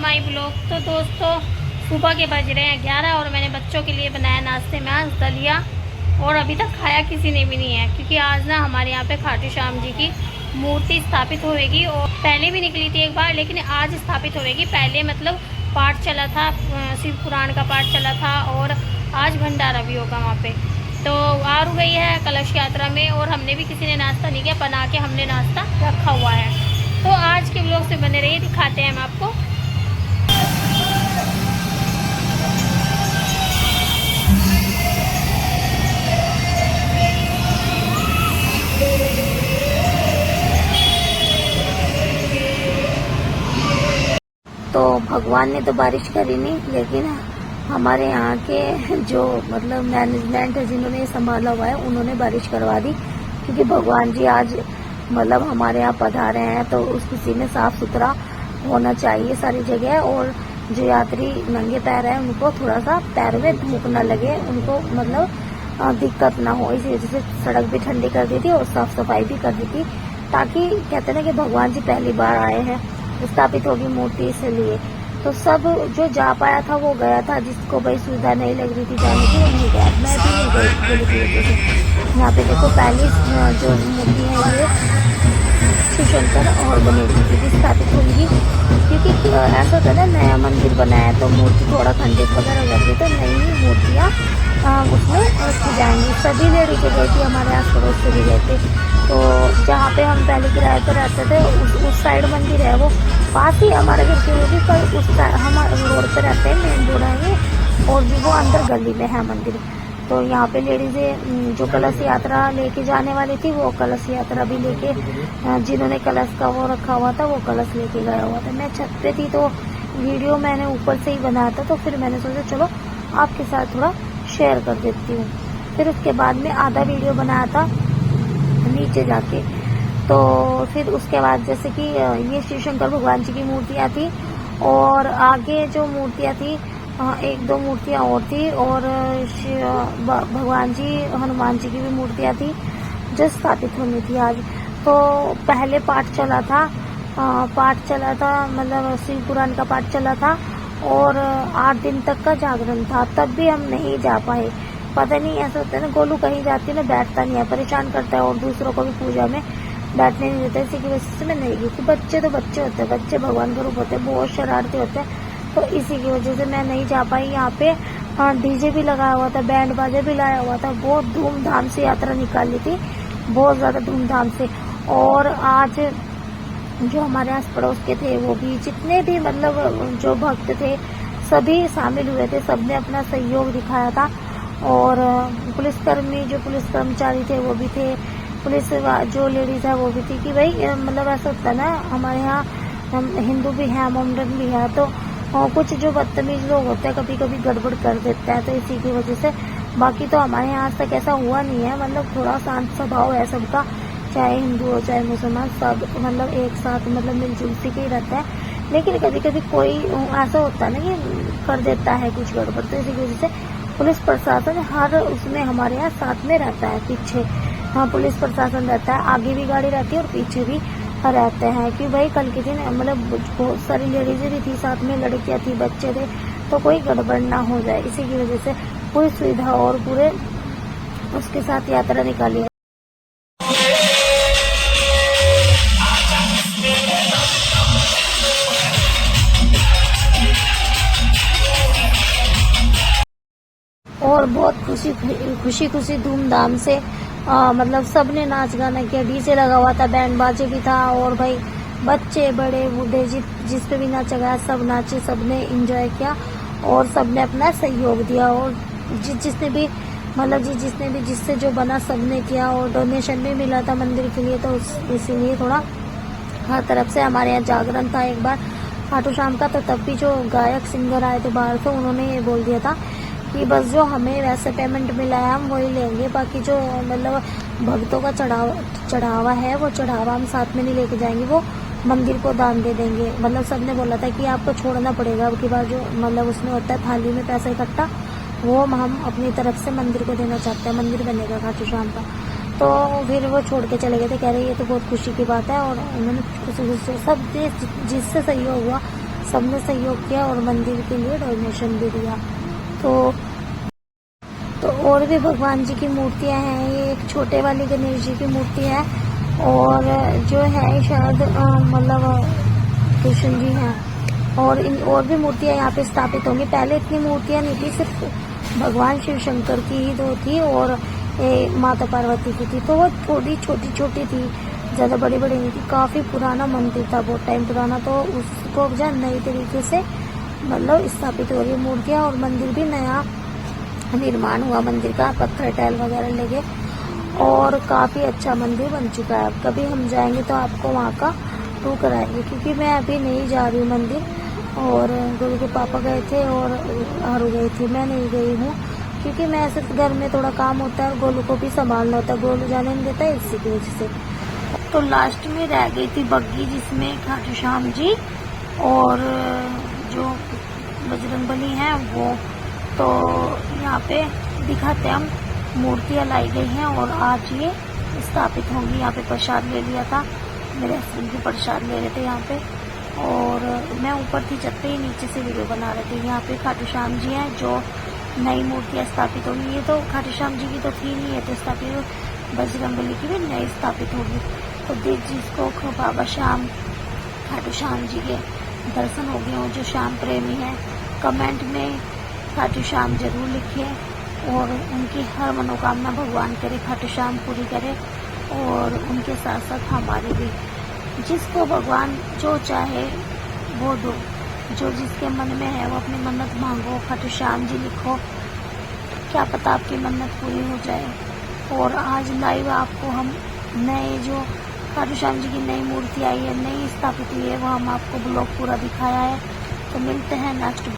My blog. तो दोस्तों सुबह के बज रहे हैं 11 और मैंने बच्चों के लिए बनाया नाश्ते में आज दलिया, और अभी तक खाया किसी ने भी नहीं है, क्योंकि आज ना हमारे यहाँ पे खाटू श्याम जी की मूर्ति स्थापित होएगी। और पहले भी निकली थी एक बार, लेकिन आज स्थापित होएगी। पहले मतलब पाठ चला था, शिव पुराण का पाठ चला था, और आज भंडारा भी होगा वहाँ पे। तो आ गई है कलश यात्रा में, और हमने भी किसी ने नाश्ता नहीं किया, बना के हमने नाश्ता रखा हुआ है। तो आज के ब्लॉग से बने रहिए, दिखाते हैं हम आपको। तो भगवान ने तो बारिश करी नहीं, लेकिन हमारे यहाँ के जो मतलब मैनेजमेंट है, जिन्होंने संभाला हुआ है, उन्होंने बारिश करवा दी। क्योंकि भगवान जी आज मतलब हमारे यहाँ पधारे हैं, तो उस खुशी में साफ सुथरा होना चाहिए सारी जगह। और जो यात्री नंगे पैर है, उनको थोड़ा सा पैर में धूप न लगे, उनको मतलब दिक्कत ना हो, इसी वजह से सड़क भी ठंडी कर दी थी और साफ सफाई भी कर दी थी। ताकि कहते हैं कि भगवान जी पहली बार आए हैं, स्थापित होगी मूर्ति, इसलिए तो सब जो जा पाया था वो गया था, जिसको भाई सुविधा नहीं लग रही थी जाने की वो नहीं गया। मैं भी नहीं गई की वजह से। यहाँ पे देखो पहली जो मूर्ति है ये शिव शंकर और गणेश जी की स्थापित होंगी। क्योंकि ऐसा होता है ना, नया मंदिर बनाया तो मूर्ति थोड़ा खंडित वगैरह हो जाती है, तो नई मूर्तियाँ उसमें रखी जाएंगी। सभी लेडीज गई थी, हमारे आस पड़ोस से भी गए थे। तो जहाँ पे हम पहले किराए पर रहते थे, उस साइड मंदिर है, वो पास ही हमारे घर के भी, पर उस हमारे रोड पे रहते हैं, मेन रोड है ये, और भी वो अंदर गली में है मंदिर। तो यहाँ पे लेडीजें जो कलश यात्रा लेके जाने वाली थी, वो कलश यात्रा भी लेके, जिन्होंने कलश का वो रखा हुआ था, वो कलश लेके गया हुआ था। मैं छत पे थी, तो वीडियो मैंने ऊपर से ही बनाया था, तो फिर मैंने सोचा चलो आपके साथ थोड़ा शेयर कर देती हूँ। फिर उसके बाद में आधा वीडियो बनाया था नीचे जाके। तो फिर उसके बाद जैसे कि ये शिव शंकर भगवान जी की मूर्तियाँ थी, और आगे जो मूर्तियाँ थी, एक दो मूर्तियाँ और थी, और भगवान जी हनुमान जी की भी मूर्तियाँ थी जो स्थापित होनी थी आज। तो पहले पाठ चला था, मतलब शिव पुराण का पाठ चला था, और 8 दिन तक का जागरण था। तब भी हम नहीं जा पाए। पता नहीं, ऐसा होता है ना, गोलू कहीं जाती है ना, बैठता नहीं है, परेशान करता है, और दूसरों को भी पूजा में बैठने नहीं देते। इसी की वजह से मैं नहीं गई थी। बच्चे तो बच्चे होते हैं, बच्चे भगवान का रूप होते हैं, बहुत शरारती होते हैं, तो इसी की वजह से मैं नहीं जा पाई। यहाँ पे डीजे भी लगाया हुआ था, बैंड बाजा भी लाया हुआ था, बहुत धूमधाम से यात्रा निकाली थी, बहुत ज्यादा धूमधाम से। और आज जो हमारे आस पड़ोस के थे, वो भी जितने भी मतलब जो भक्त थे सभी शामिल हुए थे, सबने अपना सहयोग दिखाया था। और पुलिसकर्मी, जो पुलिस कर्मचारी थे वो भी थे, पुलिस जो लेडीज है वो भी थी। कि भाई मतलब ऐसा होता है ना, हमारे यहाँ हम हिंदू भी हैं, मोमडन भी है, तो कुछ जो बदतमीज लोग होते हैं कभी कभी गड़बड़ कर देते हैं, तो इसी की वजह से। बाकी तो हमारे यहाँ आज तक ऐसा हुआ नहीं है, मतलब थोड़ा शांत स्वभाव है सबका, चाहे हिंदू हो चाहे मुसलमान, सब मतलब एक साथ मतलब मिलजुल के ही रहता है। लेकिन कभी कभी कोई ऐसा होता है ना कि कर देता है कुछ गड़बड़, तो इसी की वजह से पुलिस प्रशासन हर उसमें हमारे यहाँ साथ में रहता है। पीछे पुलिस प्रशासन रहता है, आगे भी गाड़ी रहती है और पीछे भी रहते हैं। कि भाई कल के दिन मतलब बहुत सारी लेडीजें भी थी साथ में, लड़कियां थी, बच्चे थे, तो कोई गड़बड़ ना हो जाए, इसी की वजह से पूरी सुविधा और पूरे उसके साथ यात्रा निकाली। और बहुत खुशी धूमधाम से मतलब सबने नाच गाना किया, डीजे लगा हुआ था, बैंड बाजे भी था, और भाई बच्चे बड़े बूढ़े जिस पे भी नाचा गया सब नाचे, सबने एंजॉय किया, और सबने अपना सहयोग दिया। और जिसने भी मतलब जिसने भी जिससे जो बना सबने किया, और डोनेशन भी मिला था मंदिर के लिए, तो इसीलिए थोड़ा हर तरफ से हमारे यहाँ जागरण था एक बार खाटू श्याम का। तो तब भी जो गायक सिंगर आए थे बाहर से, उन्होंने ये बोल दिया था कि बस जो हमें वैसे पेमेंट मिला है हम वही लेंगे, बाकी जो मतलब भक्तों का चढ़ावा है वो चढ़ावा हम साथ में नहीं लेके जाएंगे, वो मंदिर को दान दे देंगे। मतलब सबने बोला था कि आपको छोड़ना पड़ेगा, अब की बार जो मतलब उसमें होता है थाली में पैसा इकट्ठा, वो हम अपनी तरफ से मंदिर को देना चाहते हैं, मंदिर बनेगा खाटू श्याम का। तो फिर वो छोड़ के चले गए थे, कह रहे ये तो बहुत खुशी की बात है। और उन्होंने खुशी से सब जिससे सहयोग हुआ सबने सहयोग किया और मंदिर के लिए डोनेशन भी दिया। तो और भी भगवान जी की मूर्तियां हैं। ये एक छोटे वाली गणेश जी की मूर्ति है और जो है शायद मतलब कृष्ण जी हैं और भी मूर्तियां यहाँ पे स्थापित होंगी। पहले इतनी मूर्तियां नहीं थी, सिर्फ भगवान शिव शंकर की ही दो थी और माता पार्वती की थी, तो वो थोड़ी छोटी छोटी थी, ज़्यादा बड़ी बड़ी नहीं थी। काफ़ी पुराना मंदिर था, बहुत टाइम पुराना, तो उसको जो नई तरीके से मतलब स्थापित हो रही है मूर्तियाँ और मंदिर भी नया निर्माण हुआ मंदिर का, पत्थर टाइल वगैरह लगे और काफ़ी अच्छा मंदिर बन चुका है। कभी हम जाएंगे तो आपको वहाँ का टूर कराएंगे, क्योंकि मैं अभी नहीं जा रही हूँ मंदिर, और गोलू के पापा गए थे और हरू गई थी, मैं नहीं गई हूँ क्योंकि मैं ऐसे घर में थोड़ा काम होता है और गोलू को भी संभालना होता है, गोलू जाने नहीं देता है इसी की वजह से। तो लास्ट में रह गई थी बग्गी, जिसमें खाटू श्याम जी और जो बजरंगबली हैं वो, तो यहाँ पे दिखाते हम मूर्तियाँ लाई गई हैं और आज ये स्थापित होंगी। यहाँ पे प्रसाद ले लिया था, मेरे हस्बैंड भी प्रसाद ले रहे थे यहाँ पे, और मैं ऊपर थी छत ही नीचे से वीडियो बना रहे थे। यहाँ पे खाटू श्याम जी हैं जो नई मूर्तियाँ स्थापित होंगी। ये तो खाटू श्याम जी की तो थी नहीं है, तो स्थापित बजरंगबली की भी नई स्थापित होगी। तो देख जिसको बाबा श्याम खाटू श्याम जी के दर्शन हो गए हो, जो श्याम प्रेमी है, कमेंट में खाटू श्याम जरूर लिखिए और उनकी हर मनोकामना भगवान करे, खाटू श्याम पूरी करे और उनके साथ साथ हमारी भी। जिसको भगवान जो चाहे वो दो, जो जिसके मन में है वो अपनी मन्नत मांगो, खाटू श्याम जी लिखो, क्या पता आपकी मन्नत पूरी हो जाए। और आज लाइव आपको हम नए जो खाटू श्याम जी की नई मूर्ति आई है, नई स्थापित हुई है, वो हम आपको ब्लॉग पूरा दिखाया है। तो मिलते हैं नेक्स्ट